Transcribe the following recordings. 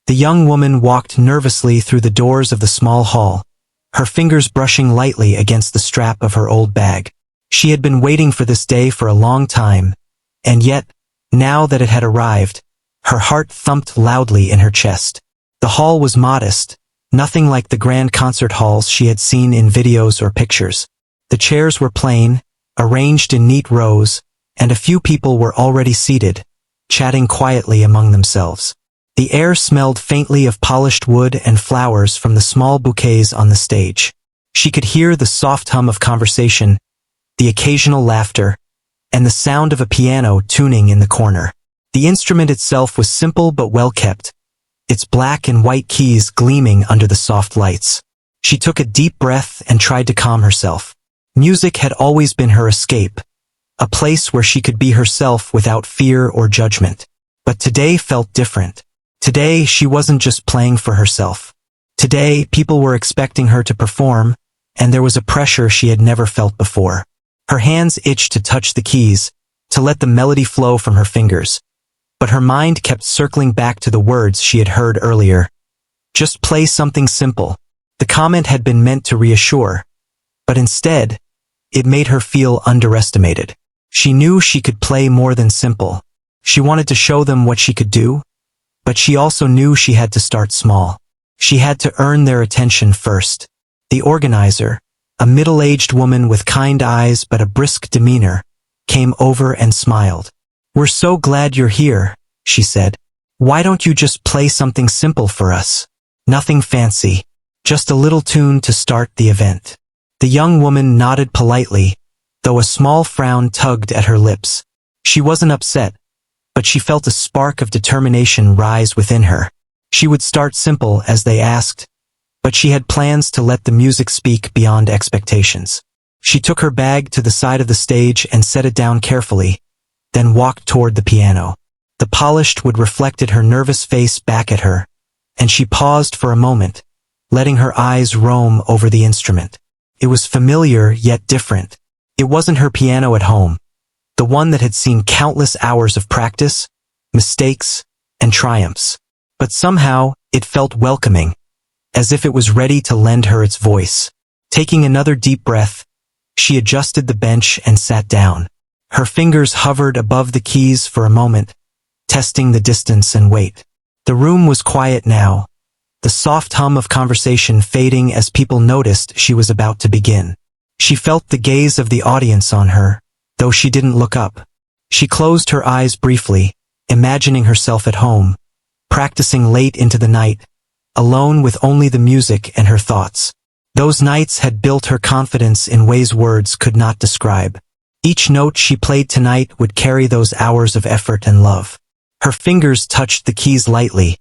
The young woman walked nervously through the doors of the small hall, her fingers brushing lightly against the strap of her old bag. She had been waiting for this day for a long time, and yet, now that it had arrived, her heart thumped loudly in her chest. The hall was modest, nothing like the grand concert halls she had seen in videos or pictures. The chairs were plain, arranged in neat rows, and a few people were already seated, chatting quietly among themselves. The air smelled faintly of polished wood and flowers from the small bouquets on the stage. She could hear the soft hum of conversation, the occasional laughter, and the sound of a piano tuning in the corner. The instrument itself was simple but well kept, its black and white keys gleaming under the soft lights. She took a deep breath and tried to calm herself. Music had always been her escape, a place where she could be herself without fear or judgment. But today felt different. Today, she wasn't just playing for herself. Today, people were expecting her to perform, and there was a pressure she had never felt before. Her hands itched to touch the keys, to let the melody flow from her fingers. But her mind kept circling back to the words she had heard earlier. Just play something simple. The comment had been meant to reassure, but instead, it made her feel underestimated. She knew she could play more than simple. She wanted to show them what she could do, but she also knew she had to start small. She had to earn their attention first. The organizer, a middle-aged woman with kind eyes but a brisk demeanor, came over and smiled. "We're so glad you're here," she said. "Why don't you just play something simple for us? Nothing fancy, just a little tune to start the event." The young woman nodded politely, though a small frown tugged at her lips. She wasn't upset, but she felt a spark of determination rise within her. She would start simple as they asked, but she had plans to let the music speak beyond expectations. She took her bag to the side of the stage and set it down carefully, then walked toward the piano. The polished wood reflected her nervous face back at her, and she paused for a moment, letting her eyes roam over the instrument. It was familiar yet different. It wasn't her piano at home, the one that had seen countless hours of practice, mistakes, and triumphs. But somehow, it felt welcoming, as if it was ready to lend her its voice. Taking another deep breath, she adjusted the bench and sat down. Her fingers hovered above the keys for a moment, testing the distance and weight. The room was quiet now, the soft hum of conversation fading as people noticed she was about to begin. She felt the gaze of the audience on her, though she didn't look up. She closed her eyes briefly, imagining herself at home, practicing late into the night, alone with only the music and her thoughts. Those nights had built her confidence in ways words could not describe. Each note she played tonight would carry those hours of effort and love. Her fingers touched the keys lightly,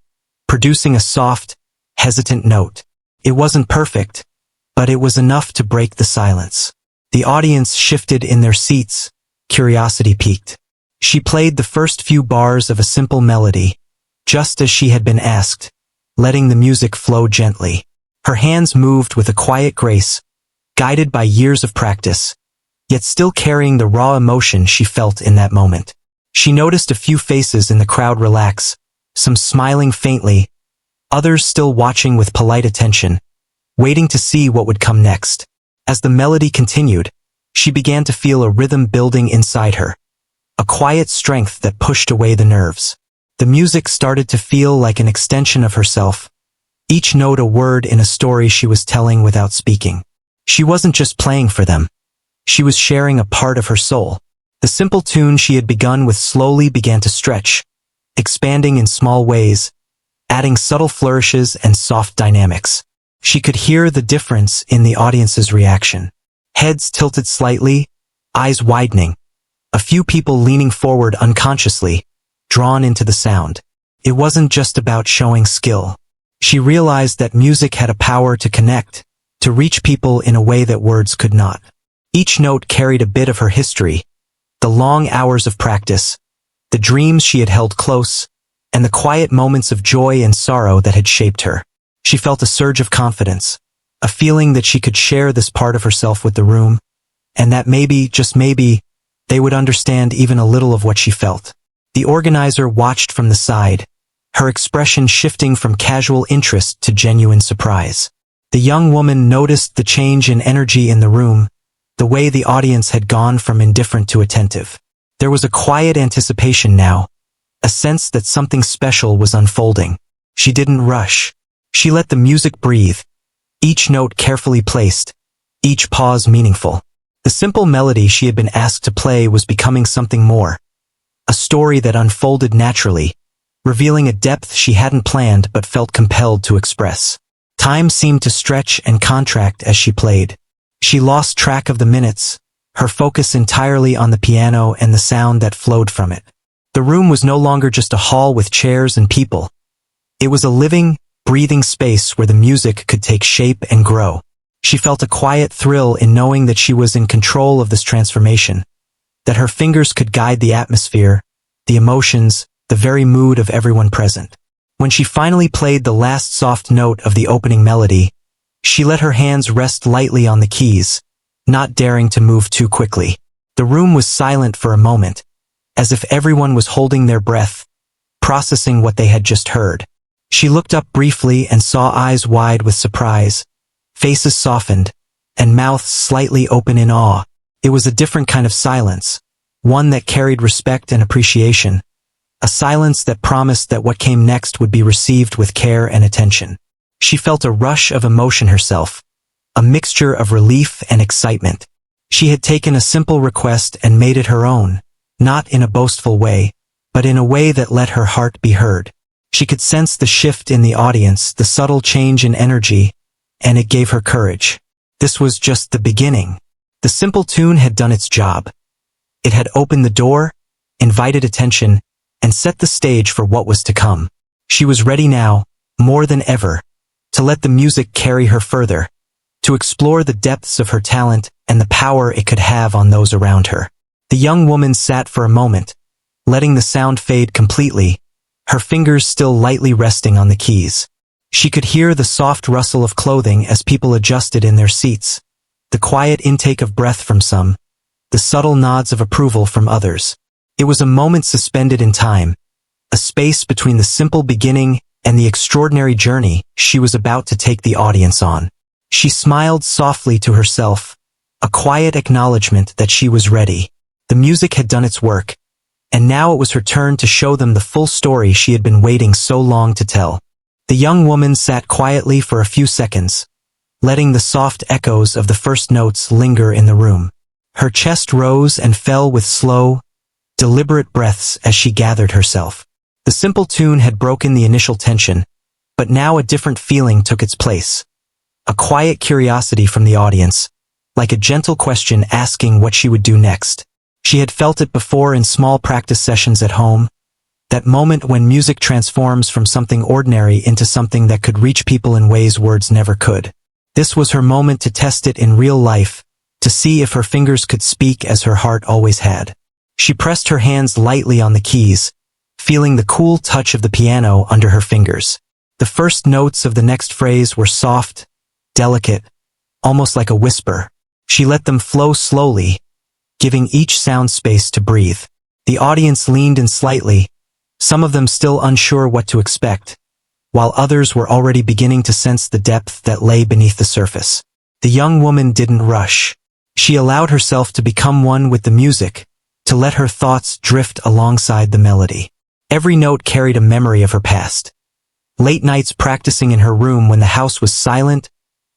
producing a soft, hesitant note. It wasn't perfect, but it was enough to break the silence. The audience shifted in their seats, curiosity piqued. She played the first few bars of a simple melody, just as she had been asked, letting the music flow gently. Her hands moved with a quiet grace, guided by years of practice, yet still carrying the raw emotion she felt in that moment. She noticed a few faces in the crowd relax, some smiling faintly, others still watching with polite attention, waiting to see what would come next. As the melody continued, she began to feel a rhythm building inside her, a quiet strength that pushed away the nerves. The music started to feel like an extension of herself, each note a word in a story she was telling without speaking. She wasn't just playing for them. She was sharing a part of her soul. The simple tune she had begun with slowly began to stretch, expanding in small ways, adding subtle flourishes and soft dynamics. She could hear the difference in the audience's reaction. Heads tilted slightly, eyes widening, a few people leaning forward unconsciously, drawn into the sound. It wasn't just about showing skill. She realized that music had a power to connect, to reach people in a way that words could not. Each note carried a bit of her history, the long hours of practice, the dreams she had held close, and the quiet moments of joy and sorrow that had shaped her. She felt a surge of confidence, a feeling that she could share this part of herself with the room, and that maybe, just maybe, they would understand even a little of what she felt. The organizer watched from the side, her expression shifting from casual interest to genuine surprise. The young woman noticed the change in energy in the room, the way the audience had gone from indifferent to attentive. There was a quiet anticipation now, a sense that something special was unfolding. She didn't rush. She let the music breathe, each note carefully placed, each pause meaningful. The simple melody she had been asked to play was becoming something more, a story that unfolded naturally, revealing a depth she hadn't planned but felt compelled to express. Time seemed to stretch and contract as she played. She lost track of the minutes, her focus entirely on the piano and the sound that flowed from it. The room was no longer just a hall with chairs and people. It was a living, breathing space where the music could take shape and grow. She felt a quiet thrill in knowing that she was in control of this transformation, that her fingers could guide the atmosphere, the emotions, the very mood of everyone present. When she finally played the last soft note of the opening melody, she let her hands rest lightly on the keys, not daring to move too quickly. The room was silent for a moment, as if everyone was holding their breath, processing what they had just heard. She looked up briefly and saw eyes wide with surprise, faces softened, and mouths slightly open in awe. It was a different kind of silence, one that carried respect and appreciation, a silence that promised that what came next would be received with care and attention. She felt a rush of emotion herself, a mixture of relief and excitement. She had taken a simple request and made it her own, not in a boastful way, but in a way that let her heart be heard. She could sense the shift in the audience, the subtle change in energy, and it gave her courage. This was just the beginning. The simple tune had done its job. It had opened the door, invited attention, and set the stage for what was to come. She was ready now, more than ever, to let the music carry her further, to explore the depths of her talent and the power it could have on those around her. The young woman sat for a moment, letting the sound fade completely, her fingers still lightly resting on the keys. She could hear the soft rustle of clothing as people adjusted in their seats, the quiet intake of breath from some, the subtle nods of approval from others. It was a moment suspended in time, a space between the simple beginning and the extraordinary journey she was about to take the audience on. She smiled softly to herself, a quiet acknowledgement that she was ready. The music had done its work, and now it was her turn to show them the full story she had been waiting so long to tell. The young woman sat quietly for a few seconds, letting the soft echoes of the first notes linger in the room. Her chest rose and fell with slow, deliberate breaths as she gathered herself. The simple tune had broken the initial tension, but now a different feeling took its place. A quiet curiosity from the audience, like a gentle question asking what she would do next. She had felt it before in small practice sessions at home, that moment when music transforms from something ordinary into something that could reach people in ways words never could. This was her moment to test it in real life, to see if her fingers could speak as her heart always had. She pressed her hands lightly on the keys, feeling the cool touch of the piano under her fingers. The first notes of the next phrase were soft, delicate, almost like a whisper. She let them flow slowly, giving each sound space to breathe. The audience leaned in slightly, some of them still unsure what to expect, while others were already beginning to sense the depth that lay beneath the surface. The young woman didn't rush. She allowed herself to become one with the music, to let her thoughts drift alongside the melody. Every note carried a memory of her past. Late nights practicing in her room when the house was silent,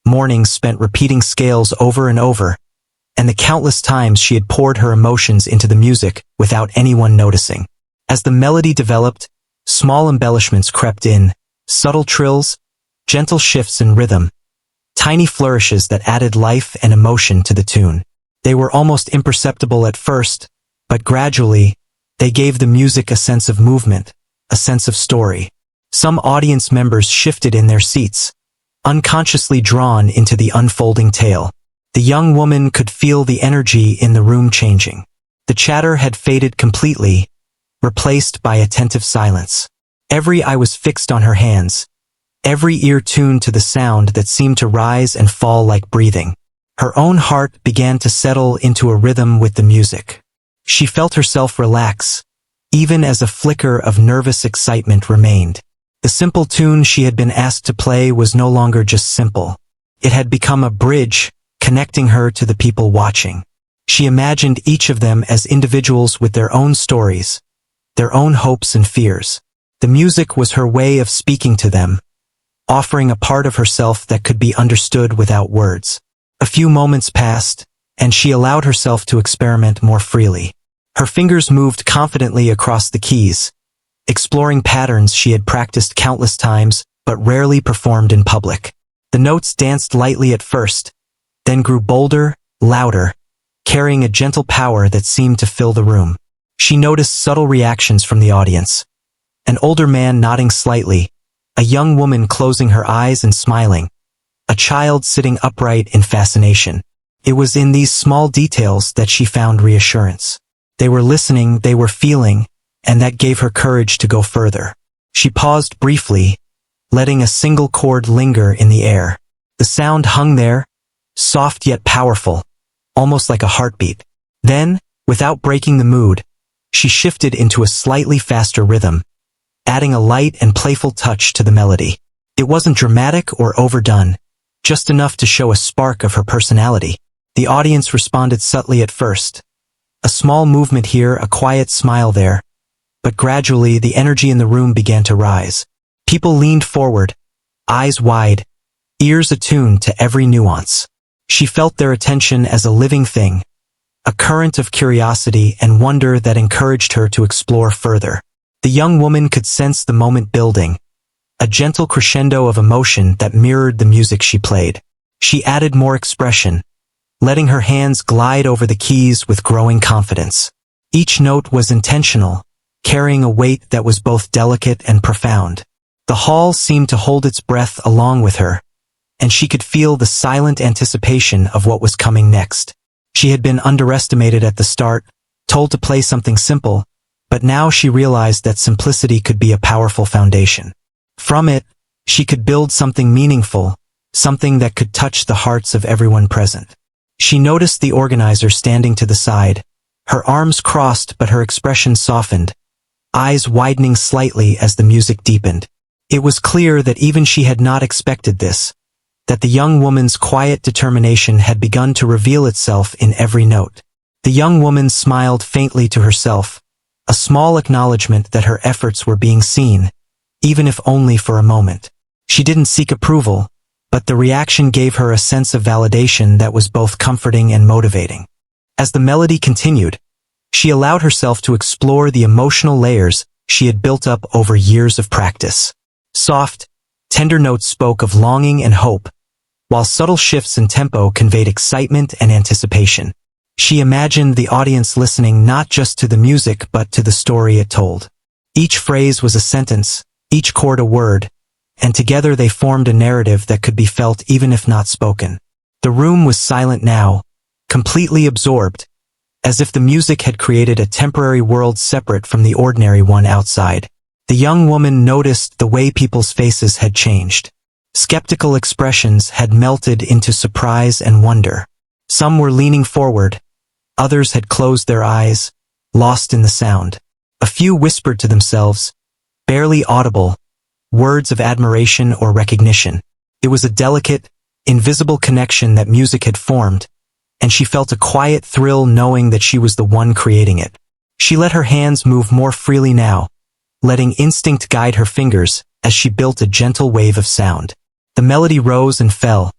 mornings spent repeating scales over and over, and the countless times she had poured her emotions into the music without anyone noticing. As the melody developed, small embellishments crept in, subtle trills, gentle shifts in rhythm, tiny flourishes that added life and emotion to the tune. They were almost imperceptible at first, but gradually, they gave the music a sense of movement, a sense of story. Some audience members shifted in their seats, unconsciously drawn into the unfolding tale. The young woman could feel the energy in the room changing. The chatter had faded completely, replaced by attentive silence. Every eye was fixed on her hands, every ear tuned to the sound that seemed to rise and fall like breathing. Her own heart began to settle into a rhythm with the music. She felt herself relax, even as a flicker of nervous excitement remained. The simple tune she had been asked to play was no longer just simple. It had become a bridge, connecting her to the people watching. She imagined each of them as individuals with their own stories, their own hopes and fears. The music was her way of speaking to them, offering a part of herself that could be understood without words. A few moments passed, and she allowed herself to experiment more freely. Her fingers moved confidently across the keys, exploring patterns she had practiced countless times but rarely performed in public. The notes danced lightly at first, then grew bolder, louder, carrying a gentle power that seemed to fill the room. She noticed subtle reactions from the audience. An older man nodding slightly, a young woman closing her eyes and smiling, a child sitting upright in fascination. It was in these small details that she found reassurance. They were listening, they were feeling, and that gave her courage to go further. She paused briefly, letting a single chord linger in the air. The sound hung there, soft yet powerful, almost like a heartbeat. Then, without breaking the mood, she shifted into a slightly faster rhythm, adding a light and playful touch to the melody. It wasn't dramatic or overdone, just enough to show a spark of her personality. The audience responded subtly at first. A small movement here, a quiet smile there. But gradually the energy in the room began to rise. People leaned forward, eyes wide, ears attuned to every nuance. She felt their attention as a living thing, a current of curiosity and wonder that encouraged her to explore further. The young woman could sense the moment building, a gentle crescendo of emotion that mirrored the music she played. She added more expression, letting her hands glide over the keys with growing confidence. Each note was intentional, carrying a weight that was both delicate and profound. The hall seemed to hold its breath along with her, and she could feel the silent anticipation of what was coming next. She had been underestimated at the start, told to play something simple, but now she realized that simplicity could be a powerful foundation. From it, she could build something meaningful, something that could touch the hearts of everyone present. She noticed the organizer standing to the side, her arms crossed but her expression softened, eyes widening slightly as the music deepened. It was clear that even she had not expected this, that the young woman's quiet determination had begun to reveal itself in every note. The young woman smiled faintly to herself, a small acknowledgement that her efforts were being seen, even if only for a moment. She didn't seek approval, but the reaction gave her a sense of validation that was both comforting and motivating. As the melody continued, she allowed herself to explore the emotional layers she had built up over years of practice. Soft, tender notes spoke of longing and hope, while subtle shifts in tempo conveyed excitement and anticipation. She imagined the audience listening not just to the music but to the story it told. Each phrase was a sentence, each chord a word, and together they formed a narrative that could be felt even if not spoken. The room was silent now, completely absorbed, as if the music had created a temporary world separate from the ordinary one outside. The young woman noticed the way people's faces had changed. Skeptical expressions had melted into surprise and wonder. Some were leaning forward, others had closed their eyes, lost in the sound. A few whispered to themselves, barely audible, words of admiration or recognition. It was a delicate, invisible connection that music had formed, and she felt a quiet thrill knowing that she was the one creating it. She let her hands move more freely now, letting instinct guide her fingers as she built a gentle wave of sound. The melody rose and fell,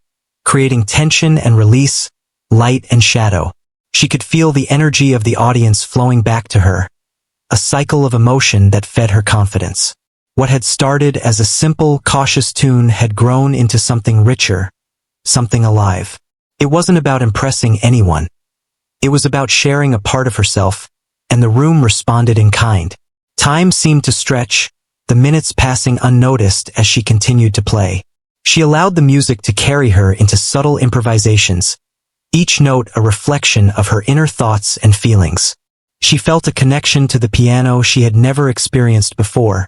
creating tension and release, light and shadow. She could feel the energy of the audience flowing back to her, a cycle of emotion that fed her confidence. What had started as a simple, cautious tune had grown into something richer, something alive. It wasn't about impressing anyone. It was about sharing a part of herself, and the room responded in kind. Time seemed to stretch, the minutes passing unnoticed as she continued to play. She allowed the music to carry her into subtle improvisations, each note a reflection of her inner thoughts and feelings. She felt a connection to the piano she had never experienced before,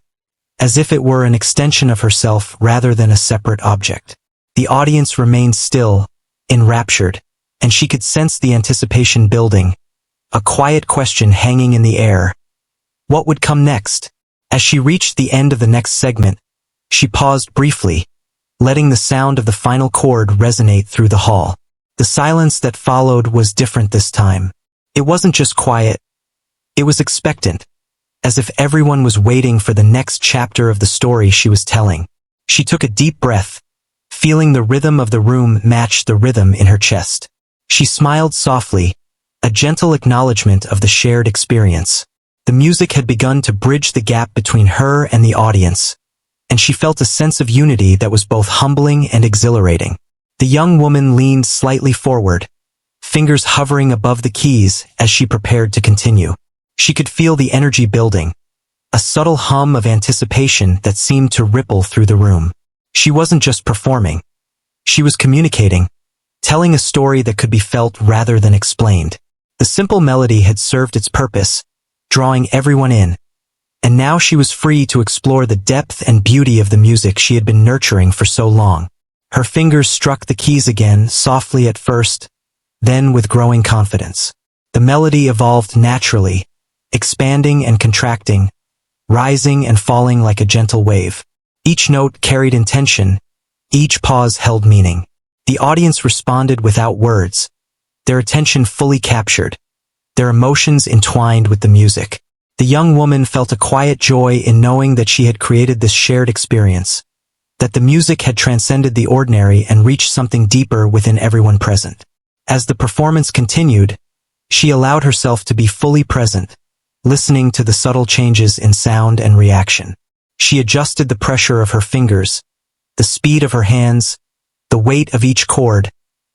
as if it were an extension of herself rather than a separate object. The audience remained still, enraptured, and she could sense the anticipation building, a quiet question hanging in the air. What would come next? As she reached the end of the next segment, she paused briefly, letting the sound of the final chord resonate through the hall. The silence that followed was different this time. It wasn't just quiet, it was expectant, as if everyone was waiting for the next chapter of the story she was telling. She took a deep breath, feeling the rhythm of the room match the rhythm in her chest. She smiled softly, a gentle acknowledgement of the shared experience. The music had begun to bridge the gap between her and the audience, and she felt a sense of unity that was both humbling and exhilarating. The young woman leaned slightly forward, fingers hovering above the keys as she prepared to continue. She could feel the energy building, a subtle hum of anticipation that seemed to ripple through the room. She wasn't just performing. She was communicating, telling a story that could be felt rather than explained. The simple melody had served its purpose, drawing everyone in, and now she was free to explore the depth and beauty of the music she had been nurturing for so long. Her fingers struck the keys again, softly at first, then with growing confidence. The melody evolved naturally, expanding and contracting, rising and falling like a gentle wave. Each note carried intention, each pause held meaning. The audience responded without words, their attention fully captured, their emotions entwined with the music. The young woman felt a quiet joy in knowing that she had created this shared experience, that the music had transcended the ordinary and reached something deeper within everyone present. As the performance continued, she allowed herself to be fully present, listening to the subtle changes in sound and reaction. She adjusted the pressure of her fingers, the speed of her hands, the weight of each chord,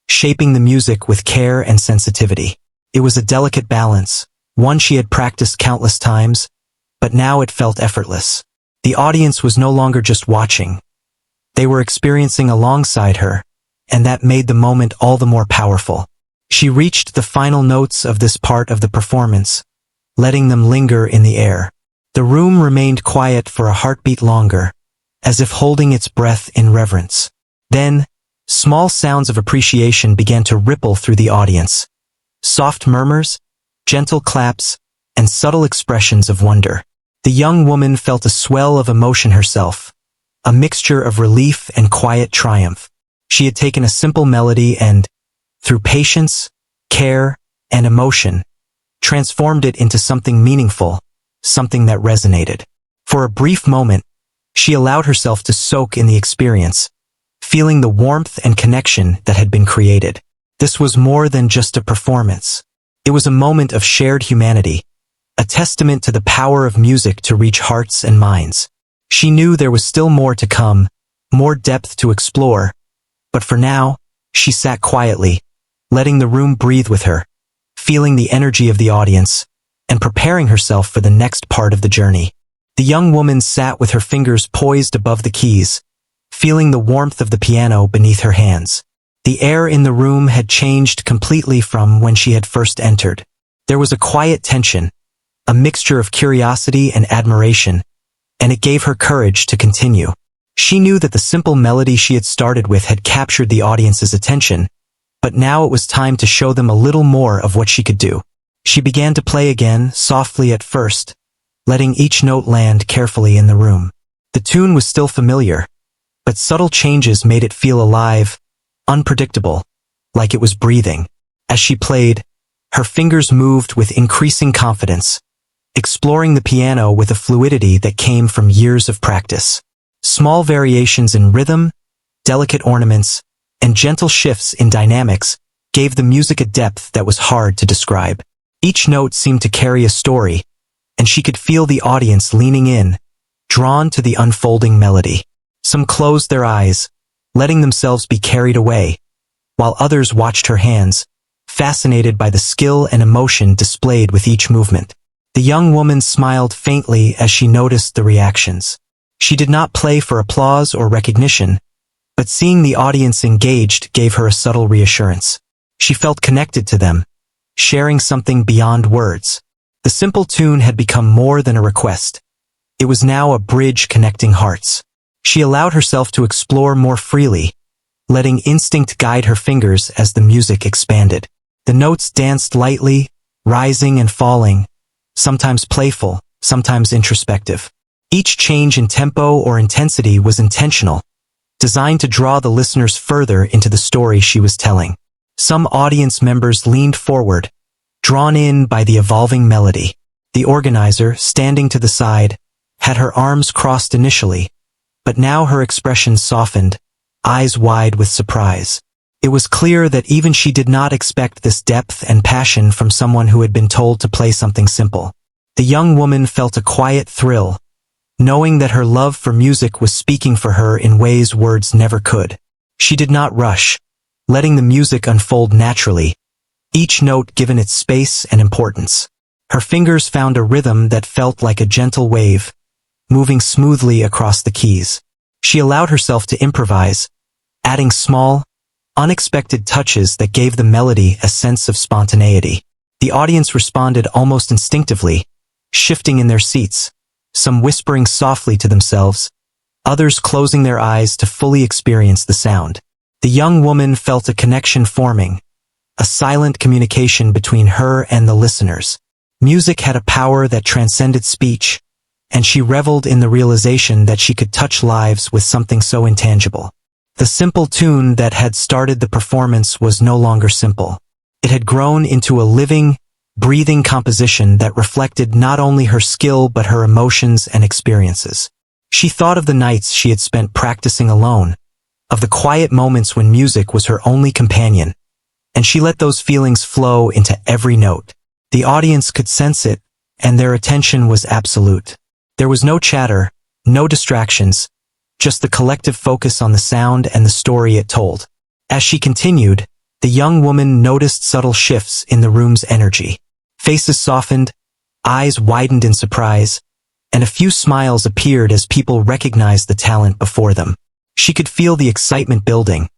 shaping the music with care and sensitivity. It was a delicate balance, one she had practiced countless times, but now it felt effortless. The audience was no longer just watching. They were experiencing alongside her, and that made the moment all the more powerful. She reached the final notes of this part of the performance, letting them linger in the air. The room remained quiet for a heartbeat longer, as if holding its breath in reverence. Then, small sounds of appreciation began to ripple through the audience. Soft murmurs, gentle claps, and subtle expressions of wonder. The young woman felt a swell of emotion herself, a mixture of relief and quiet triumph. She had taken a simple melody and, through patience, care, and emotion, transformed it into something meaningful, something that resonated. For a brief moment, she allowed herself to soak in the experience, feeling the warmth and connection that had been created. This was more than just a performance. It was a moment of shared humanity, a testament to the power of music to reach hearts and minds. She knew there was still more to come, more depth to explore, but for now, she sat quietly, letting the room breathe with her, feeling the energy of the audience, and preparing herself for the next part of the journey. The young woman sat with her fingers poised above the keys, feeling the warmth of the piano beneath her hands. The air in the room had changed completely from when she had first entered. There was a quiet tension, a mixture of curiosity and admiration, and it gave her courage to continue. She knew that the simple melody she had started with had captured the audience's attention, but now it was time to show them a little more of what she could do. She began to play again, softly at first, letting each note land carefully in the room. The tune was still familiar, but subtle changes made it feel alive, unpredictable, like it was breathing. As she played, her fingers moved with increasing confidence, exploring the piano with a fluidity that came from years of practice. Small variations in rhythm, delicate ornaments, and gentle shifts in dynamics gave the music a depth that was hard to describe. Each note seemed to carry a story, and she could feel the audience leaning in, drawn to the unfolding melody. Some closed their eyes, letting themselves be carried away, while others watched her hands, fascinated by the skill and emotion displayed with each movement. The young woman smiled faintly as she noticed the reactions. She did not play for applause or recognition, but seeing the audience engaged gave her a subtle reassurance. She felt connected to them, sharing something beyond words. The simple tune had become more than a request. It was now a bridge connecting hearts. She allowed herself to explore more freely, letting instinct guide her fingers as the music expanded. The notes danced lightly, rising and falling, sometimes playful, sometimes introspective. Each change in tempo or intensity was intentional, designed to draw the listeners further into the story she was telling. Some audience members leaned forward, drawn in by the evolving melody. The organizer, standing to the side, had her arms crossed initially, but now her expression softened, eyes wide with surprise. It was clear that even she did not expect this depth and passion from someone who had been told to play something simple. The young woman felt a quiet thrill, knowing that her love for music was speaking for her in ways words never could. She did not rush, letting the music unfold naturally, each note given its space and importance. Her fingers found a rhythm that felt like a gentle wave, moving smoothly across the keys. She allowed herself to improvise, adding small, unexpected touches that gave the melody a sense of spontaneity. The audience responded almost instinctively, shifting in their seats, some whispering softly to themselves, others closing their eyes to fully experience the sound. The young woman felt a connection forming, a silent communication between her and the listeners. Music had a power that transcended speech, and she reveled in the realization that she could touch lives with something so intangible. The simple tune that had started the performance was no longer simple. It had grown into a living, breathing composition that reflected not only her skill but her emotions and experiences. She thought of the nights she had spent practicing alone, of the quiet moments when music was her only companion, and she let those feelings flow into every note. The audience could sense it, and their attention was absolute. There was no chatter, no distractions, just the collective focus on the sound and the story it told. As she continued, the young woman noticed subtle shifts in the room's energy. Faces softened, eyes widened in surprise, and a few smiles appeared as people recognized the talent before them. She could feel the excitement building,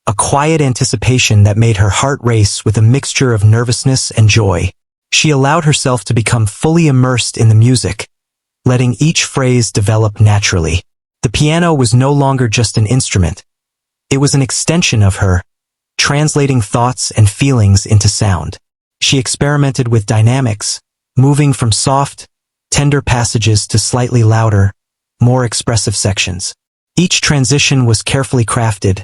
a quiet anticipation that made her heart race with a mixture of nervousness and joy. She allowed herself to become fully immersed in the music, letting each phrase develop naturally. The piano was no longer just an instrument. It was an extension of her, translating thoughts and feelings into sound. She experimented with dynamics, moving from soft, tender passages to slightly louder, more expressive sections. Each transition was carefully crafted,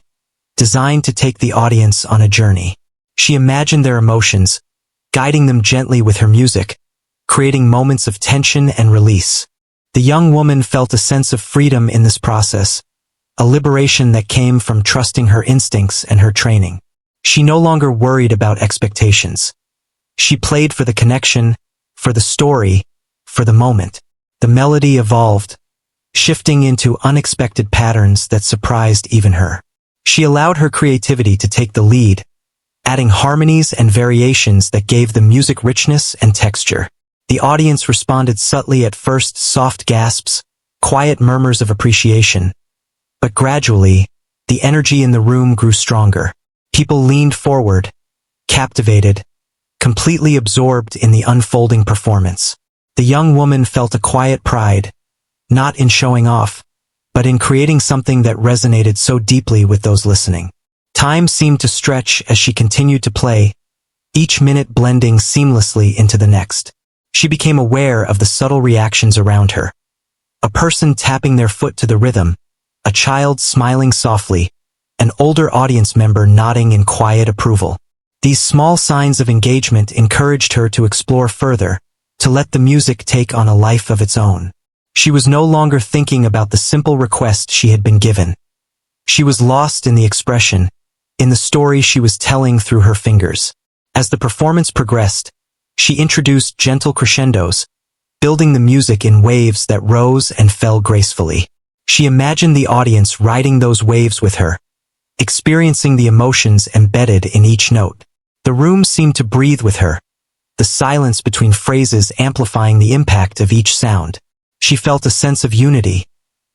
designed to take the audience on a journey. She imagined their emotions, guiding them gently with her music, creating moments of tension and release. The young woman felt a sense of freedom in this process, a liberation that came from trusting her instincts and her training. She no longer worried about expectations. She played for the connection, for the story, for the moment. The melody evolved, shifting into unexpected patterns that surprised even her. She allowed her creativity to take the lead, adding harmonies and variations that gave the music richness and texture. The audience responded subtly at first, soft gasps, quiet murmurs of appreciation. But gradually, the energy in the room grew stronger. People leaned forward, captivated, completely absorbed in the unfolding performance. The young woman felt a quiet pride, not in showing off, but in creating something that resonated so deeply with those listening. Time seemed to stretch as she continued to play, each minute blending seamlessly into the next. She became aware of the subtle reactions around her. A person tapping their foot to the rhythm, a child smiling softly, an older audience member nodding in quiet approval. These small signs of engagement encouraged her to explore further, to let the music take on a life of its own. She was no longer thinking about the simple request she had been given. She was lost in the expression, in the story she was telling through her fingers. As the performance progressed, she introduced gentle crescendos, building the music in waves that rose and fell gracefully. She imagined the audience riding those waves with her, experiencing the emotions embedded in each note. The room seemed to breathe with her, the silence between phrases amplifying the impact of each sound. She felt a sense of unity,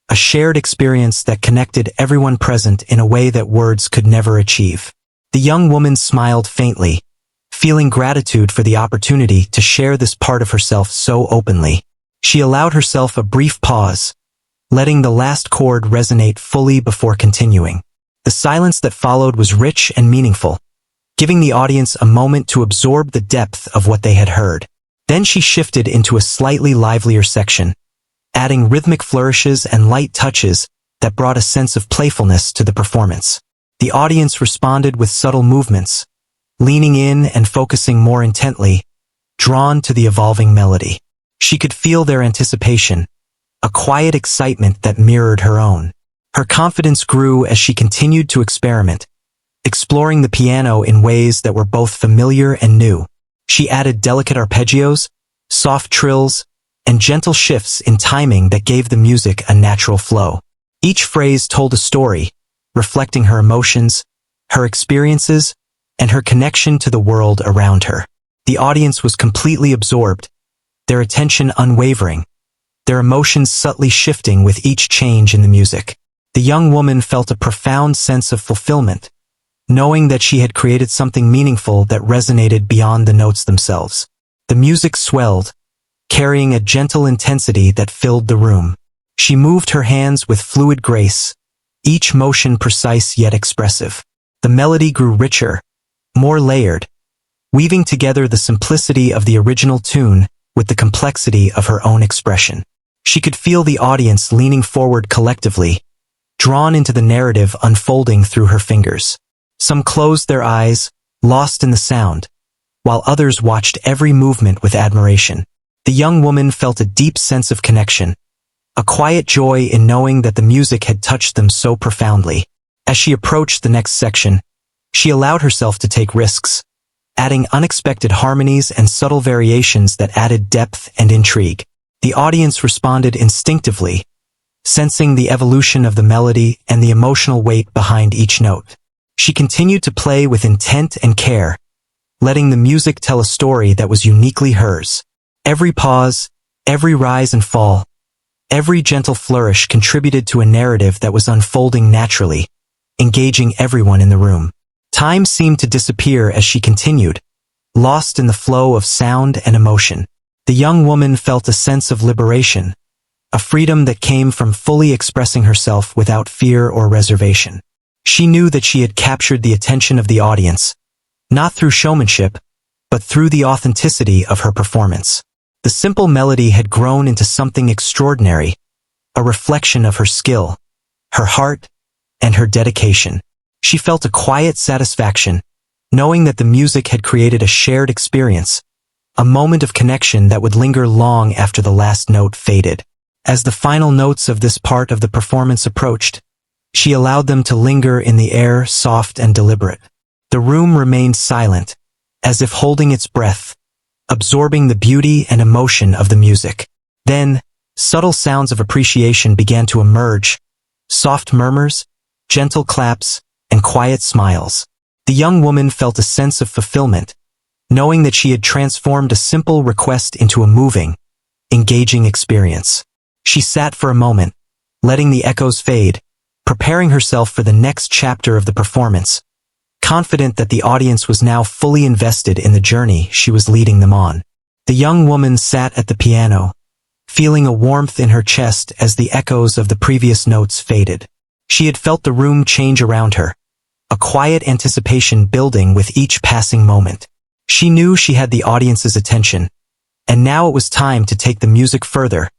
a shared experience that connected everyone present in a way that words could never achieve. The young woman smiled faintly, feeling gratitude for the opportunity to share this part of herself so openly. She allowed herself a brief pause, letting the last chord resonate fully before continuing. The silence that followed was rich and meaningful, giving the audience a moment to absorb the depth of what they had heard. Then she shifted into a slightly livelier section, adding rhythmic flourishes and light touches that brought a sense of playfulness to the performance. The audience responded with subtle movements, leaning in and focusing more intently, drawn to the evolving melody. She could feel their anticipation, a quiet excitement that mirrored her own. Her confidence grew as she continued to experiment, exploring the piano in ways that were both familiar and new. She added delicate arpeggios, soft trills, and gentle shifts in timing that gave the music a natural flow. Each phrase told a story, reflecting her emotions, her experiences, and her connection to the world around her. The audience was completely absorbed, their attention unwavering, their emotions subtly shifting with each change in the music. The young woman felt a profound sense of fulfillment, knowing that she had created something meaningful that resonated beyond the notes themselves. The music swelled, carrying a gentle intensity that filled the room. She moved her hands with fluid grace, each motion precise yet expressive. The melody grew richer, more layered, weaving together the simplicity of the original tune with the complexity of her own expression. She could feel the audience leaning forward collectively, drawn into the narrative unfolding through her fingers. Some closed their eyes, lost in the sound, while others watched every movement with admiration. The young woman felt a deep sense of connection, a quiet joy in knowing that the music had touched them so profoundly. As she approached the next section, she allowed herself to take risks, adding unexpected harmonies and subtle variations that added depth and intrigue. The audience responded instinctively, sensing the evolution of the melody and the emotional weight behind each note. She continued to play with intent and care, letting the music tell a story that was uniquely hers. Every pause, every rise and fall, every gentle flourish contributed to a narrative that was unfolding naturally, engaging everyone in the room. Time seemed to disappear as she continued, lost in the flow of sound and emotion. The young woman felt a sense of liberation, a freedom that came from fully expressing herself without fear or reservation. She knew that she had captured the attention of the audience, not through showmanship, but through the authenticity of her performance. The simple melody had grown into something extraordinary, a reflection of her skill, her heart, and her dedication. She felt a quiet satisfaction, knowing that the music had created a shared experience, a moment of connection that would linger long after the last note faded. As the final notes of this part of the performance approached, she allowed them to linger in the air, soft and deliberate. The room remained silent, as if holding its breath, absorbing the beauty and emotion of the music. Then, subtle sounds of appreciation began to emerge, soft murmurs, gentle claps, and quiet smiles. The young woman felt a sense of fulfillment, knowing that she had transformed a simple request into a moving, engaging experience. She sat for a moment, letting the echoes fade, preparing herself for the next chapter of the performance, confident that the audience was now fully invested in the journey she was leading them on. The young woman sat at the piano, feeling a warmth in her chest as the echoes of the previous notes faded. She had felt the room change around her, a quiet anticipation building with each passing moment. She knew she had the audience's attention, and now it was time to take the music further,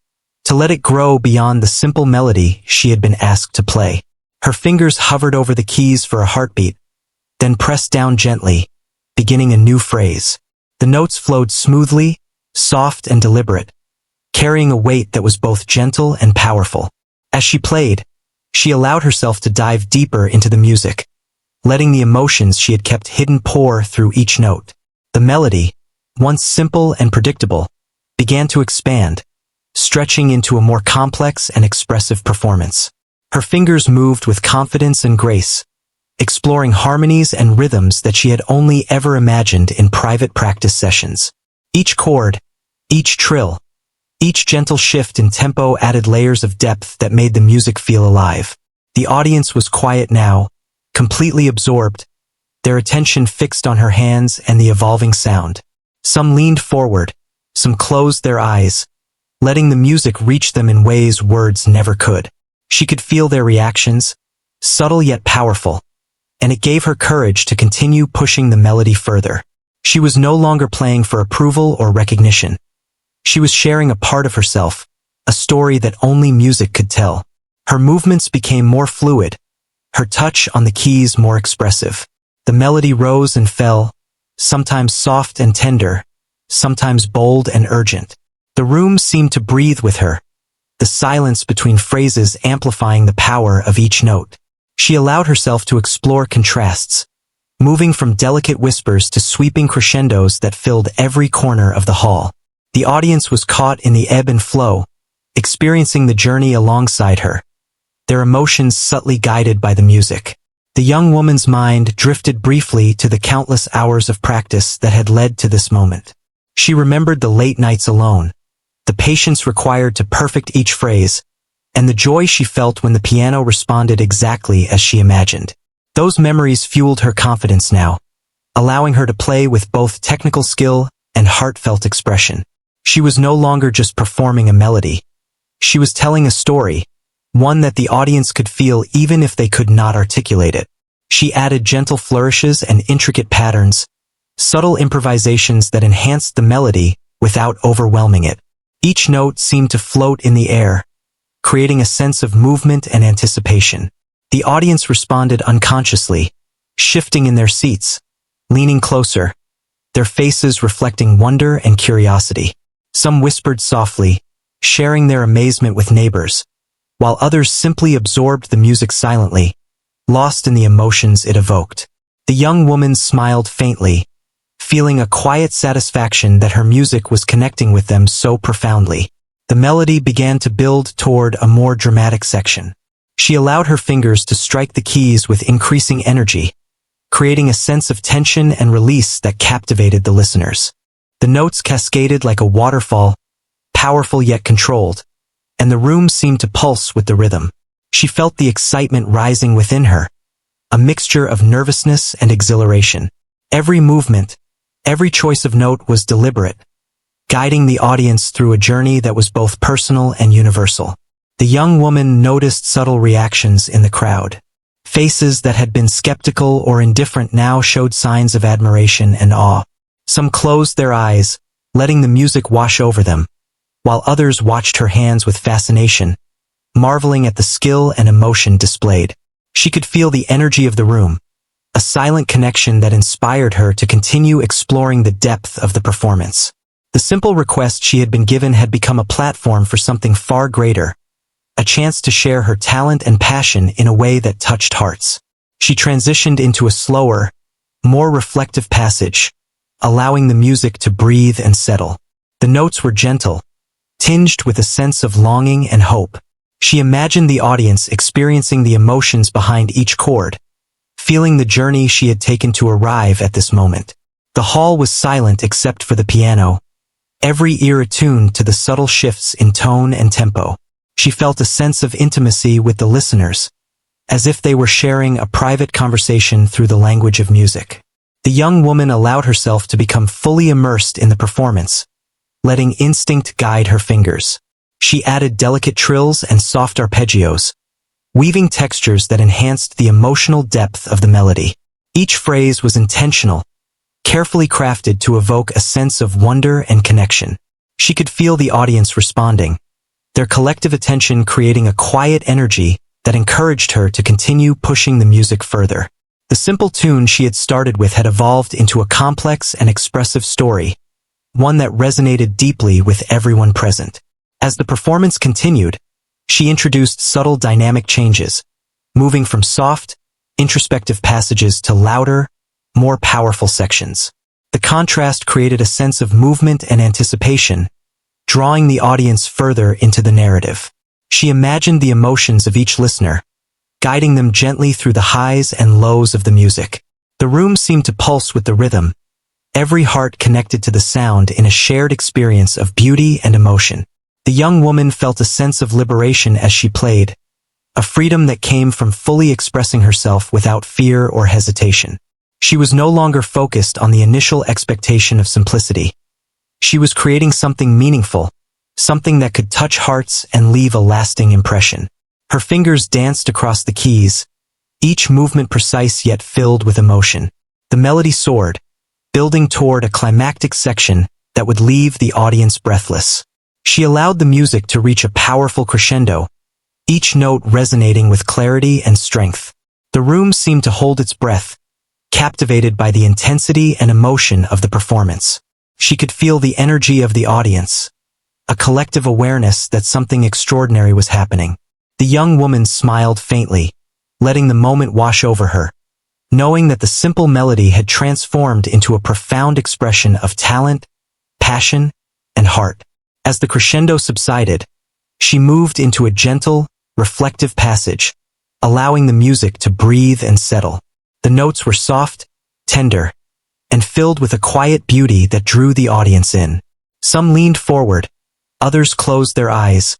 to let it grow beyond the simple melody she had been asked to play. Her fingers hovered over the keys for a heartbeat, then pressed down gently, beginning a new phrase. The notes flowed smoothly, soft and deliberate, carrying a weight that was both gentle and powerful. As she played, she allowed herself to dive deeper into the music, letting the emotions she had kept hidden pour through each note. The melody, once simple and predictable, began to expand, stretching into a more complex and expressive performance. Her fingers moved with confidence and grace, exploring harmonies and rhythms that she had only ever imagined in private practice sessions. Each chord, each trill, each gentle shift in tempo added layers of depth that made the music feel alive. The audience was quiet now, completely absorbed, their attention fixed on her hands and the evolving sound. Some leaned forward, some closed their eyes, letting the music reach them in ways words never could. She could feel their reactions, subtle yet powerful, and it gave her courage to continue pushing the melody further. She was no longer playing for approval or recognition. She was sharing a part of herself, a story that only music could tell. Her movements became more fluid, her touch on the keys more expressive. The melody rose and fell, sometimes soft and tender, sometimes bold and urgent. The room seemed to breathe with her, the silence between phrases amplifying the power of each note. She allowed herself to explore contrasts, moving from delicate whispers to sweeping crescendos that filled every corner of the hall. The audience was caught in the ebb and flow, experiencing the journey alongside her, their emotions subtly guided by the music. The young woman's mind drifted briefly to the countless hours of practice that had led to this moment. She remembered the late nights alone, the patience required to perfect each phrase, and the joy she felt when the piano responded exactly as she imagined. Those memories fueled her confidence now, allowing her to play with both technical skill and heartfelt expression. She was no longer just performing a melody. She was telling a story, one that the audience could feel even if they could not articulate it. She added gentle flourishes and intricate patterns, subtle improvisations that enhanced the melody without overwhelming it. Each note seemed to float in the air, creating a sense of movement and anticipation. The audience responded unconsciously, shifting in their seats, leaning closer, their faces reflecting wonder and curiosity. Some whispered softly, sharing their amazement with neighbors, while others simply absorbed the music silently, lost in the emotions it evoked. The young woman smiled faintly, feeling a quiet satisfaction that her music was connecting with them so profoundly. The melody began to build toward a more dramatic section. She allowed her fingers to strike the keys with increasing energy, creating a sense of tension and release that captivated the listeners. The notes cascaded like a waterfall, powerful yet controlled, and the room seemed to pulse with the rhythm. She felt the excitement rising within her, a mixture of nervousness and exhilaration. Every movement, every choice of note was deliberate, guiding the audience through a journey that was both personal and universal. The young woman noticed subtle reactions in the crowd. Faces that had been skeptical or indifferent now showed signs of admiration and awe. Some closed their eyes, letting the music wash over them, while others watched her hands with fascination, marveling at the skill and emotion displayed. She could feel the energy of the room, a silent connection that inspired her to continue exploring the depth of the performance. The simple request she had been given had become a platform for something far greater, a chance to share her talent and passion in a way that touched hearts. She transitioned into a slower, more reflective passage, allowing the music to breathe and settle. The notes were gentle, tinged with a sense of longing and hope. She imagined the audience experiencing the emotions behind each chord, feeling the journey she had taken to arrive at this moment. The hall was silent except for the piano, every ear attuned to the subtle shifts in tone and tempo. She felt a sense of intimacy with the listeners, as if they were sharing a private conversation through the language of music. The young woman allowed herself to become fully immersed in the performance, letting instinct guide her fingers. She added delicate trills and soft arpeggios, weaving textures that enhanced the emotional depth of the melody. Each phrase was intentional, carefully crafted to evoke a sense of wonder and connection. She could feel the audience responding, their collective attention creating a quiet energy that encouraged her to continue pushing the music further. The simple tune she had started with had evolved into a complex and expressive story, one that resonated deeply with everyone present. As the performance continued, she introduced subtle dynamic changes, moving from soft, introspective passages to louder, more powerful sections. The contrast created a sense of movement and anticipation, drawing the audience further into the narrative. She imagined the emotions of each listener, guiding them gently through the highs and lows of the music. The room seemed to pulse with the rhythm, every heart connected to the sound in a shared experience of beauty and emotion. The young woman felt a sense of liberation as she played, a freedom that came from fully expressing herself without fear or hesitation. She was no longer focused on the initial expectation of simplicity. She was creating something meaningful, something that could touch hearts and leave a lasting impression. Her fingers danced across the keys, each movement precise yet filled with emotion. The melody soared, building toward a climactic section that would leave the audience breathless. She allowed the music to reach a powerful crescendo, each note resonating with clarity and strength. The room seemed to hold its breath, captivated by the intensity and emotion of the performance. She could feel the energy of the audience, a collective awareness that something extraordinary was happening. The young woman smiled faintly, letting the moment wash over her, knowing that the simple melody had transformed into a profound expression of talent, passion, and heart. As the crescendo subsided, she moved into a gentle, reflective passage, allowing the music to breathe and settle. The notes were soft, tender, and filled with a quiet beauty that drew the audience in. Some leaned forward, others closed their eyes,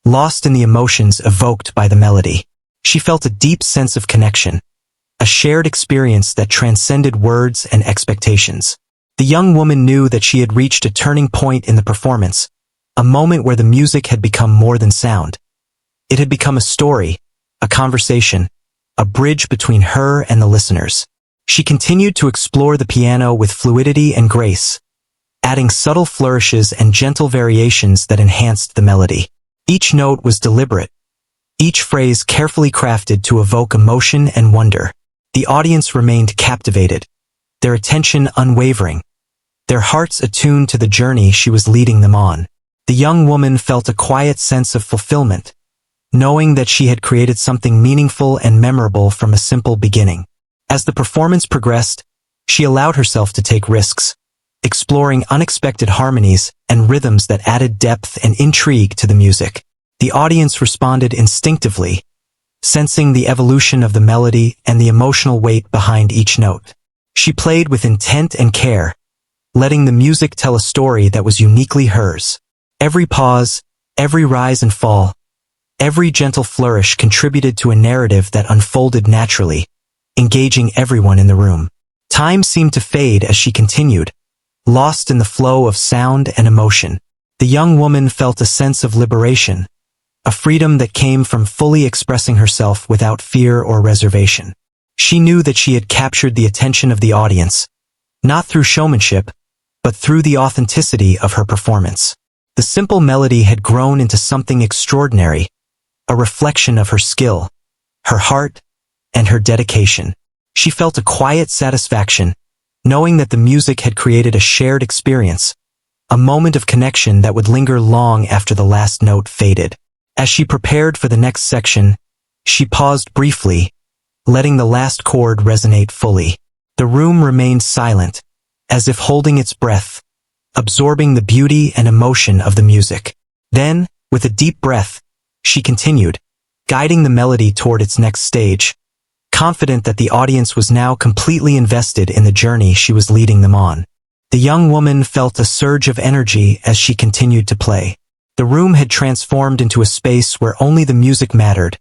lost in the emotions evoked by the melody. She felt a deep sense of connection, a shared experience that transcended words and expectations. The young woman knew that she had reached a turning point in the performance, a moment where the music had become more than sound. It had become a story, a conversation, a bridge between her and the listeners. She continued to explore the piano with fluidity and grace, adding subtle flourishes and gentle variations that enhanced the melody. Each note was deliberate, each phrase carefully crafted to evoke emotion and wonder. The audience remained captivated, their attention unwavering, their hearts attuned to the journey she was leading them on. The young woman felt a quiet sense of fulfillment, knowing that she had created something meaningful and memorable from a simple beginning. As the performance progressed, she allowed herself to take risks, exploring unexpected harmonies and rhythms that added depth and intrigue to the music. The audience responded instinctively, sensing the evolution of the melody and the emotional weight behind each note. She played with intent and care, letting the music tell a story that was uniquely hers. Every pause, every rise and fall, every gentle flourish contributed to a narrative that unfolded naturally, engaging everyone in the room. Time seemed to fade as she continued, lost in the flow of sound and emotion. The young woman felt a sense of liberation, a freedom that came from fully expressing herself without fear or reservation. She knew that she had captured the attention of the audience, not through showmanship, but through the authenticity of her performance. The simple melody had grown into something extraordinary, a reflection of her skill, her heart, and her dedication. She felt a quiet satisfaction, knowing that the music had created a shared experience, a moment of connection that would linger long after the last note faded. As she prepared for the next section, she paused briefly, letting the last chord resonate fully. The room remained silent, as if holding its breath, absorbing the beauty and emotion of the music. Then, with a deep breath, she continued, guiding the melody toward its next stage, confident that the audience was now completely invested in the journey she was leading them on. The young woman felt a surge of energy as she continued to play. The room had transformed into a space where only the music mattered,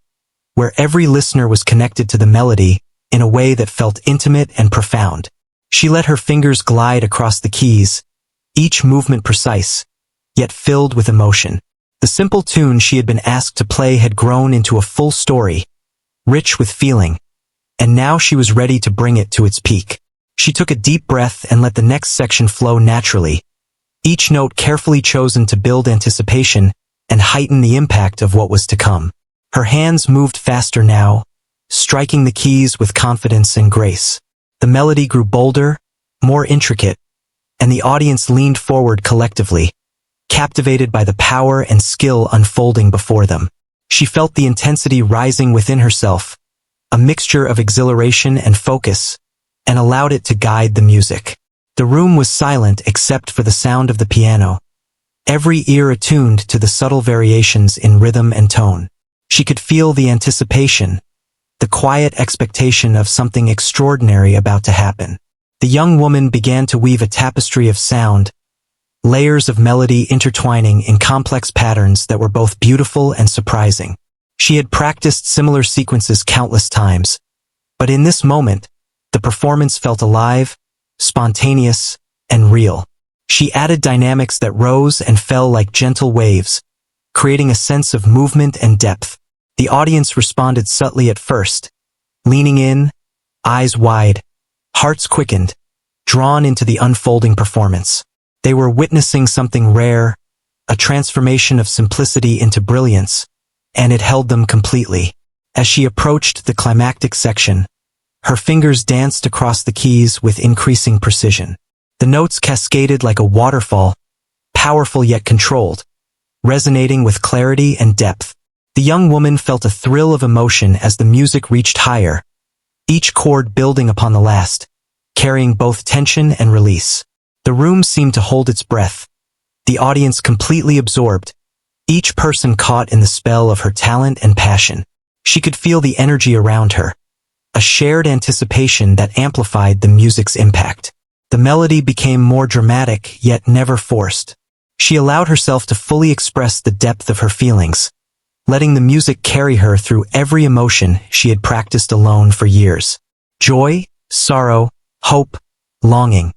where every listener was connected to the melody in a way that felt intimate and profound. She let her fingers glide across the keys, each movement precise, yet filled with emotion. The simple tune she had been asked to play had grown into a full story, rich with feeling, and now she was ready to bring it to its peak. She took a deep breath and let the next section flow naturally, each note carefully chosen to build anticipation and heighten the impact of what was to come. Her hands moved faster now, striking the keys with confidence and grace. The melody grew bolder, more intricate, and the audience leaned forward collectively, captivated by the power and skill unfolding before them. She felt the intensity rising within herself, a mixture of exhilaration and focus, and allowed it to guide the music. The room was silent except for the sound of the piano, every ear attuned to the subtle variations in rhythm and tone. She could feel the anticipation, the quiet expectation of something extraordinary about to happen. The young woman began to weave a tapestry of sound, layers of melody intertwining in complex patterns that were both beautiful and surprising. She had practiced similar sequences countless times, but in this moment, the performance felt alive, spontaneous, and real. She added dynamics that rose and fell like gentle waves, creating a sense of movement and depth. The audience responded subtly at first, leaning in, eyes wide, hearts quickened, drawn into the unfolding performance. They were witnessing something rare, a transformation of simplicity into brilliance, and it held them completely. As she approached the climactic section, her fingers danced across the keys with increasing precision. The notes cascaded like a waterfall, powerful yet controlled, resonating with clarity and depth. The young woman felt a thrill of emotion as the music reached higher, each chord building upon the last, carrying both tension and release. The room seemed to hold its breath, the audience completely absorbed, each person caught in the spell of her talent and passion. She could feel the energy around her, a shared anticipation that amplified the music's impact. The melody became more dramatic, yet never forced. She allowed herself to fully express the depth of her feelings, letting the music carry her through every emotion she had practiced alone for years. Joy, sorrow, hope, longing,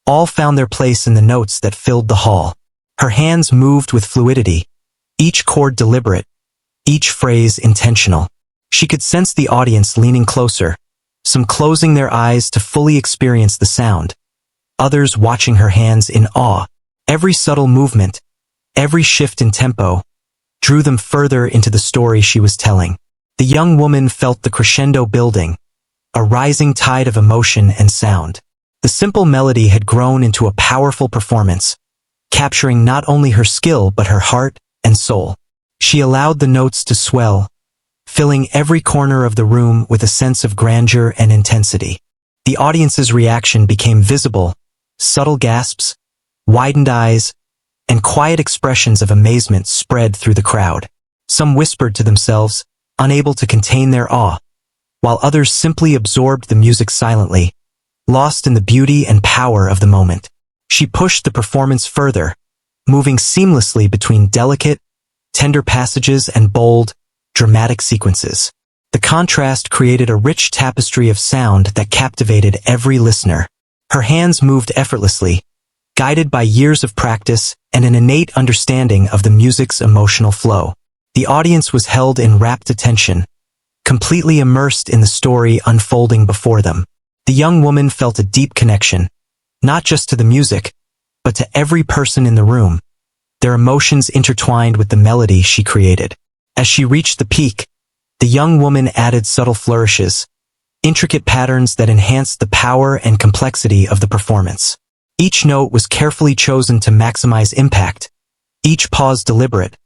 all found their place in the notes that filled the hall. Her hands moved with fluidity, each chord deliberate, each phrase intentional. She could sense the audience leaning closer, some closing their eyes to fully experience the sound, others watching her hands in awe. Every subtle movement, every shift in tempo, drew them further into the story she was telling. The young woman felt the crescendo building, a rising tide of emotion and sound. The simple melody had grown into a powerful performance, capturing not only her skill but her heart and soul. She allowed the notes to swell, filling every corner of the room with a sense of grandeur and intensity. The audience's reaction became visible, subtle gasps, widened eyes, and quiet expressions of amazement spread through the crowd. Some whispered to themselves, unable to contain their awe, while others simply absorbed the music silently, lost in the beauty and power of the moment. She pushed the performance further, moving seamlessly between delicate, tender passages and bold, dramatic sequences. The contrast created a rich tapestry of sound that captivated every listener. Her hands moved effortlessly, guided by years of practice and an innate understanding of the music's emotional flow. The audience was held in rapt attention, completely immersed in the story unfolding before them. The young woman felt a deep connection, not just to the music, but to every person in the room, their emotions intertwined with the melody she created. As she reached the peak, the young woman added subtle flourishes, intricate patterns that enhanced the power and complexity of the performance. Each note was carefully chosen to maximize impact, each pause deliberate,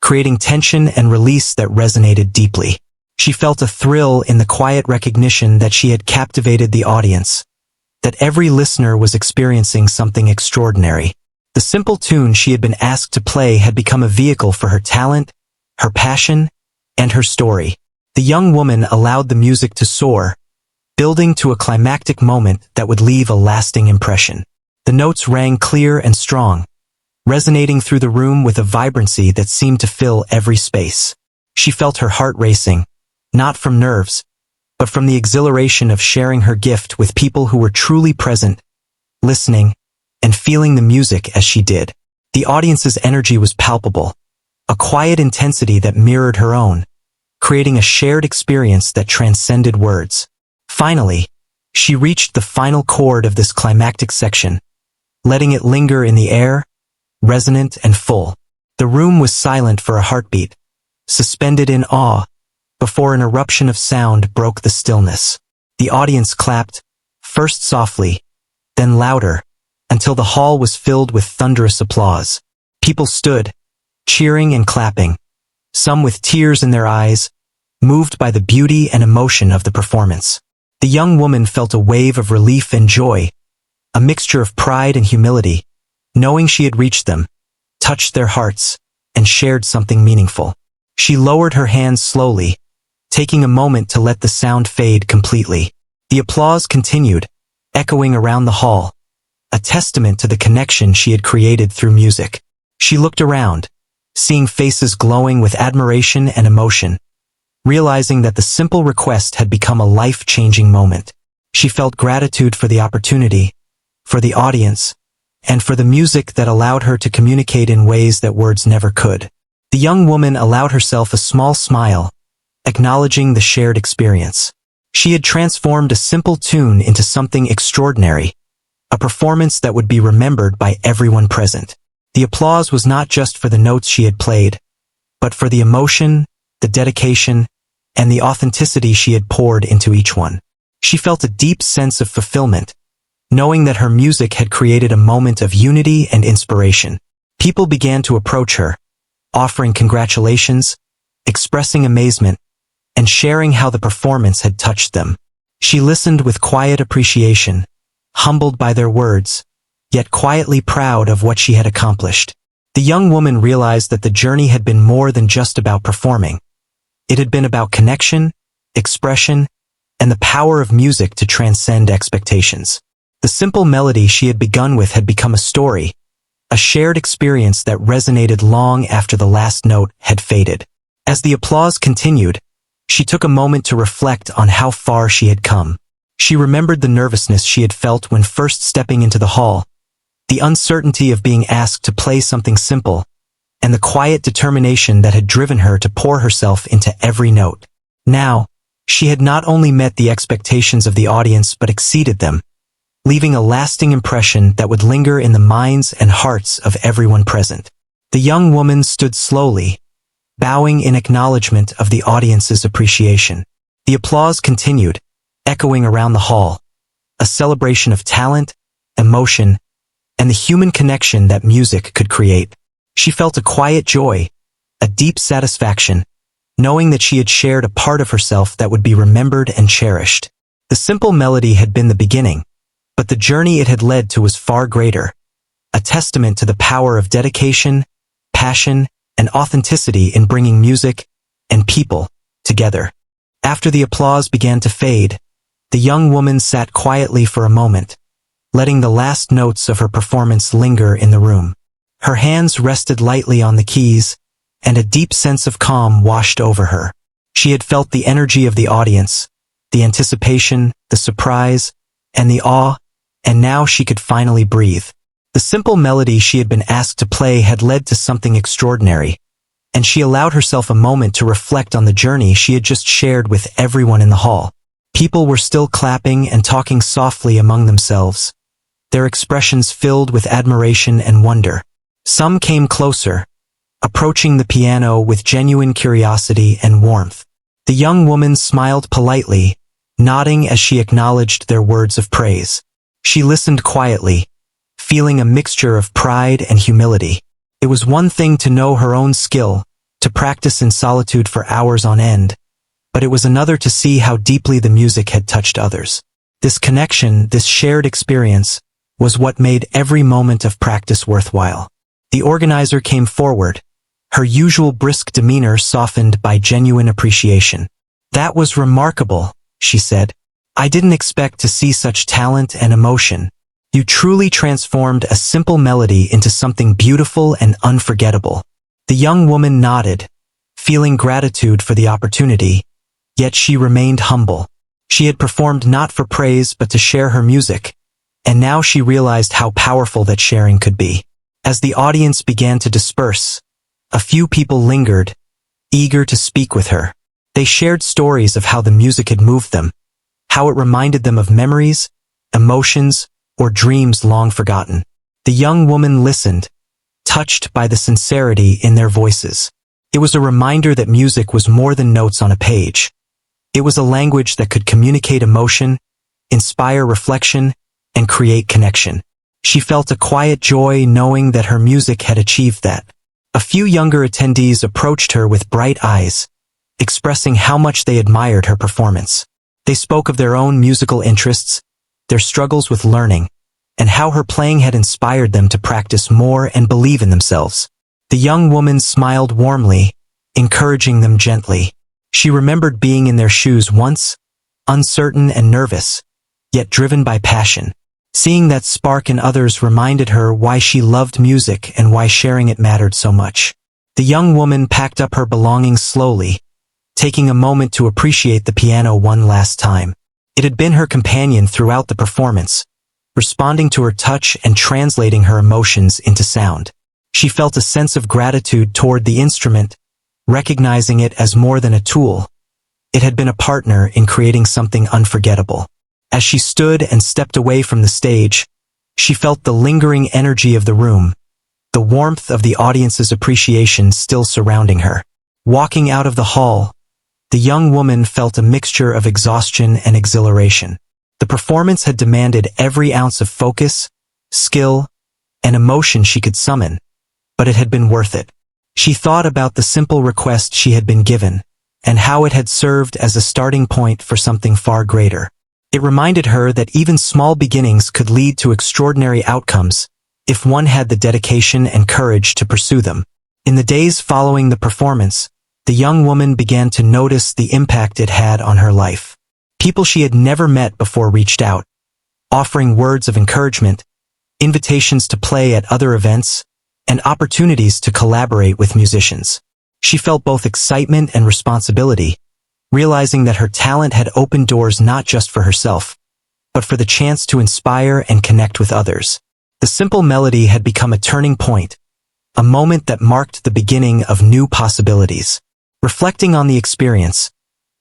creating tension and release that resonated deeply. She felt a thrill in the quiet recognition that she had captivated the audience, that every listener was experiencing something extraordinary. The simple tune she had been asked to play had become a vehicle for her talent, her passion, and her story. The young woman allowed the music to soar, building to a climactic moment that would leave a lasting impression. The notes rang clear and strong, resonating through the room with a vibrancy that seemed to fill every space. She felt her heart racing, not from nerves, but from the exhilaration of sharing her gift with people who were truly present, listening, and feeling the music as she did. The audience's energy was palpable, a quiet intensity that mirrored her own, creating a shared experience that transcended words. Finally, she reached the final chord of this climactic section, letting it linger in the air, resonant and full. The room was silent for a heartbeat, suspended in awe, before an eruption of sound broke the stillness. The audience clapped, first softly, then louder, until the hall was filled with thunderous applause. People stood, cheering and clapping, some with tears in their eyes, moved by the beauty and emotion of the performance. The young woman felt a wave of relief and joy, a mixture of pride and humility, knowing she had reached them, touched their hearts, and shared something meaningful. She lowered her hands slowly, taking a moment to let the sound fade completely. The applause continued, echoing around the hall, a testament to the connection she had created through music. She looked around, seeing faces glowing with admiration and emotion, realizing that the simple request had become a life-changing moment. She felt gratitude for the opportunity, for the audience, and for the music that allowed her to communicate in ways that words never could. The young woman allowed herself a small smile, acknowledging the shared experience. She had transformed a simple tune into something extraordinary, a performance that would be remembered by everyone present. The applause was not just for the notes she had played, but for the emotion, the dedication, and the authenticity she had poured into each one. She felt a deep sense of fulfillment, knowing that her music had created a moment of unity and inspiration. People began to approach her, offering congratulations, expressing amazement, and sharing how the performance had touched them. She listened with quiet appreciation, humbled by their words, yet quietly proud of what she had accomplished. The young woman realized that the journey had been more than just about performing. It had been about connection, expression, and the power of music to transcend expectations. The simple melody she had begun with had become a story, a shared experience that resonated long after the last note had faded. As the applause continued, she took a moment to reflect on how far she had come. She remembered the nervousness she had felt when first stepping into the hall, the uncertainty of being asked to play something simple, and the quiet determination that had driven her to pour herself into every note. Now, she had not only met the expectations of the audience but exceeded them, leaving a lasting impression that would linger in the minds and hearts of everyone present. The young woman stood slowly, bowing in acknowledgement of the audience's appreciation. The applause continued, echoing around the hall, a celebration of talent, emotion, and the human connection that music could create. She felt a quiet joy, a deep satisfaction, knowing that she had shared a part of herself that would be remembered and cherished. The simple melody had been the beginning, but the journey it had led to was far greater, a testament to the power of dedication, passion, and authenticity in bringing music and people together. After the applause began to fade, the young woman sat quietly for a moment, letting the last notes of her performance linger in the room. Her hands rested lightly on the keys, and a deep sense of calm washed over her. She had felt the energy of the audience, the anticipation, the surprise, and the awe, and now she could finally breathe. The simple melody she had been asked to play had led to something extraordinary, and she allowed herself a moment to reflect on the journey she had just shared with everyone in the hall. People were still clapping and talking softly among themselves, their expressions filled with admiration and wonder. Some came closer, approaching the piano with genuine curiosity and warmth. The young woman smiled politely, nodding as she acknowledged their words of praise. She listened quietly, feeling a mixture of pride and humility. It was one thing to know her own skill, to practice in solitude for hours on end, but it was another to see how deeply the music had touched others. This connection, this shared experience, was what made every moment of practice worthwhile. The organizer came forward, her usual brisk demeanor softened by genuine appreciation. "That was remarkable," she said. "I didn't expect to see such talent and emotion. You truly transformed a simple melody into something beautiful and unforgettable." The young woman nodded, feeling gratitude for the opportunity, yet she remained humble. She had performed not for praise but to share her music, and now she realized how powerful that sharing could be. As the audience began to disperse, a few people lingered, eager to speak with her. They shared stories of how the music had moved them, how it reminded them of memories, emotions, or dreams long forgotten. The young woman listened, touched by the sincerity in their voices. It was a reminder that music was more than notes on a page. It was a language that could communicate emotion, inspire reflection, and create connection. She felt a quiet joy knowing that her music had achieved that. A few younger attendees approached her with bright eyes, expressing how much they admired her performance. They spoke of their own musical interests, their struggles with learning, and how her playing had inspired them to practice more and believe in themselves. The young woman smiled warmly, encouraging them gently. She remembered being in their shoes once, uncertain and nervous, yet driven by passion. Seeing that spark in others reminded her why she loved music and why sharing it mattered so much. The young woman packed up her belongings slowly, taking a moment to appreciate the piano one last time. It had been her companion throughout the performance, responding to her touch and translating her emotions into sound. She felt a sense of gratitude toward the instrument, recognizing it as more than a tool. It had been a partner in creating something unforgettable. As she stood and stepped away from the stage, She felt the lingering energy of the room, the warmth of the audience's appreciation still surrounding her. Walking out of the hall, the young woman felt a mixture of exhaustion and exhilaration. The performance had demanded every ounce of focus, skill, and emotion she could summon, but it had been worth it. She thought about the simple request she had been given, and how it had served as a starting point for something far greater. It reminded her that even small beginnings could lead to extraordinary outcomes, if one had the dedication and courage to pursue them. In the days following the performance, the young woman began to notice the impact it had on her life. People she had never met before reached out, offering words of encouragement, invitations to play at other events, and opportunities to collaborate with musicians. She felt both excitement and responsibility, realizing that her talent had opened doors not just for herself, but for the chance to inspire and connect with others. The simple melody had become a turning point, a moment that marked the beginning of new possibilities. Reflecting on the experience,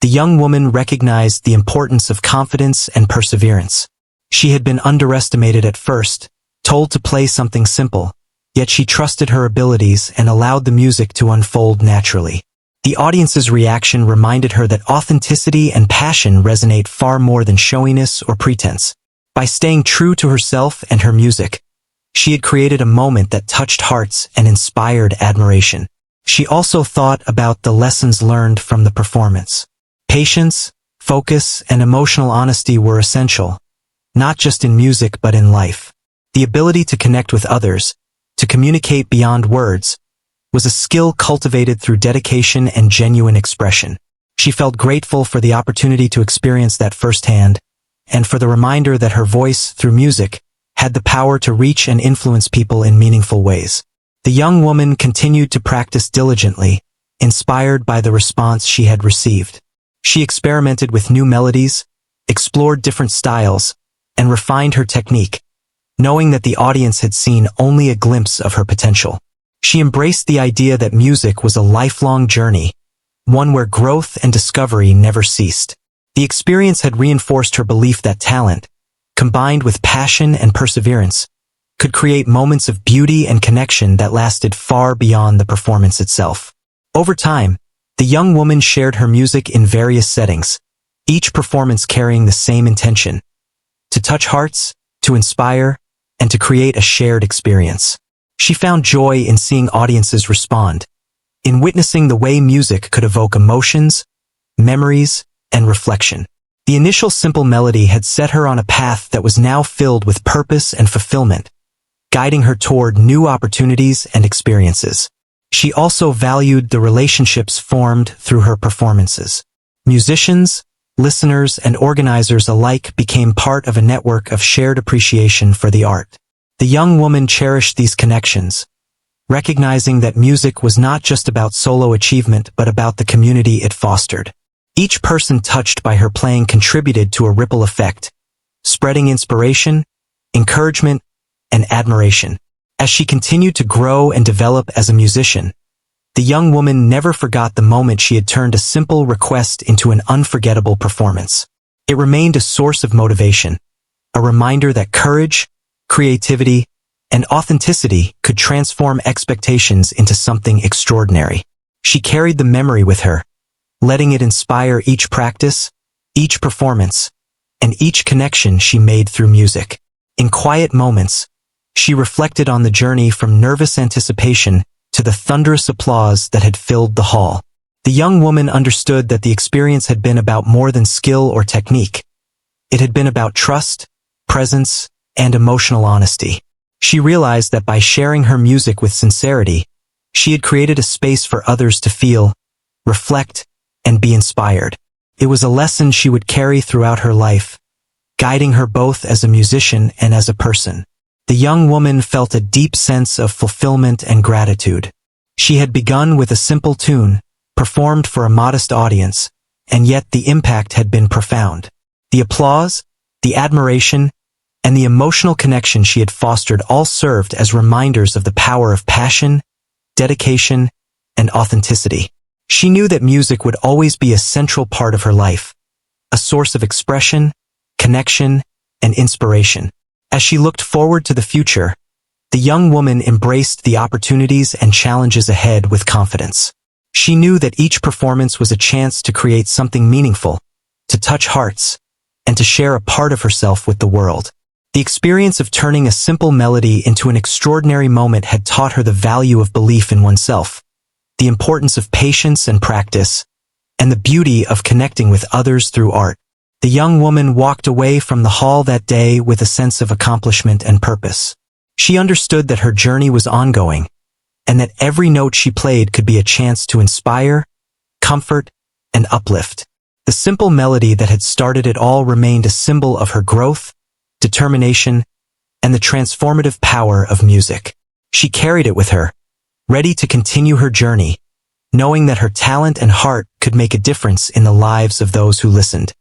the young woman recognized the importance of confidence and perseverance. She had been underestimated at first, told to play something simple, yet she trusted her abilities and allowed the music to unfold naturally. The audience's reaction reminded her that authenticity and passion resonate far more than showiness or pretense. By staying true to herself and her music, she had created a moment that touched hearts and inspired admiration. She also thought about the lessons learned from the performance. Patience, focus, and emotional honesty were essential, not just in music but in life. The ability to connect with others, to communicate beyond words, was a skill cultivated through dedication and genuine expression. She felt grateful for the opportunity to experience that firsthand, and for the reminder that her voice, through music, had the power to reach and influence people in meaningful ways. The young woman continued to practice diligently, inspired by the response she had received. She experimented with new melodies, explored different styles, and refined her technique, knowing that the audience had seen only a glimpse of her potential. She embraced the idea that music was a lifelong journey, one where growth and discovery never ceased. The experience had reinforced her belief that talent, combined with passion and perseverance, could create moments of beauty and connection that lasted far beyond the performance itself. Over time, the young woman shared her music in various settings, each performance carrying the same intention: to touch hearts, to inspire, and to create a shared experience. She found joy in seeing audiences respond, in witnessing the way music could evoke emotions, memories, and reflection. The initial simple melody had set her on a path that was now filled with purpose and fulfillment, guiding her toward new opportunities and experiences. She also valued the relationships formed through her performances. Musicians, listeners, and organizers alike became part of a network of shared appreciation for the art. The young woman cherished these connections, recognizing that music was not just about solo achievement but about the community it fostered. Each person touched by her playing contributed to a ripple effect, spreading inspiration, encouragement, and admiration. As she continued to grow and develop as a musician, the young woman never forgot the moment she had turned a simple request into an unforgettable performance. It remained a source of motivation, a reminder that courage, creativity, and authenticity could transform expectations into something extraordinary. She carried the memory with her, letting it inspire each practice, each performance, and each connection she made through music. In quiet moments, she reflected on the journey from nervous anticipation to the thunderous applause that had filled the hall. The young woman understood that the experience had been about more than skill or technique. It had been about trust, presence, and emotional honesty. She realized that by sharing her music with sincerity, she had created a space for others to feel, reflect, and be inspired. It was a lesson she would carry throughout her life, guiding her both as a musician and as a person. The young woman felt a deep sense of fulfillment and gratitude. She had begun with a simple tune, performed for a modest audience, and yet the impact had been profound. The applause, the admiration, and the emotional connection she had fostered all served as reminders of the power of passion, dedication, and authenticity. She knew that music would always be a central part of her life, a source of expression, connection, and inspiration. As she looked forward to the future, the young woman embraced the opportunities and challenges ahead with confidence. She knew that each performance was a chance to create something meaningful, to touch hearts, and to share a part of herself with the world. The experience of turning a simple melody into an extraordinary moment had taught her the value of belief in oneself, the importance of patience and practice, and the beauty of connecting with others through art. The young woman walked away from the hall that day with a sense of accomplishment and purpose. She understood that her journey was ongoing, and that every note she played could be a chance to inspire, comfort, and uplift. The simple melody that had started it all remained a symbol of her growth, determination, and the transformative power of music. She carried it with her, ready to continue her journey, knowing that her talent and heart could make a difference in the lives of those who listened.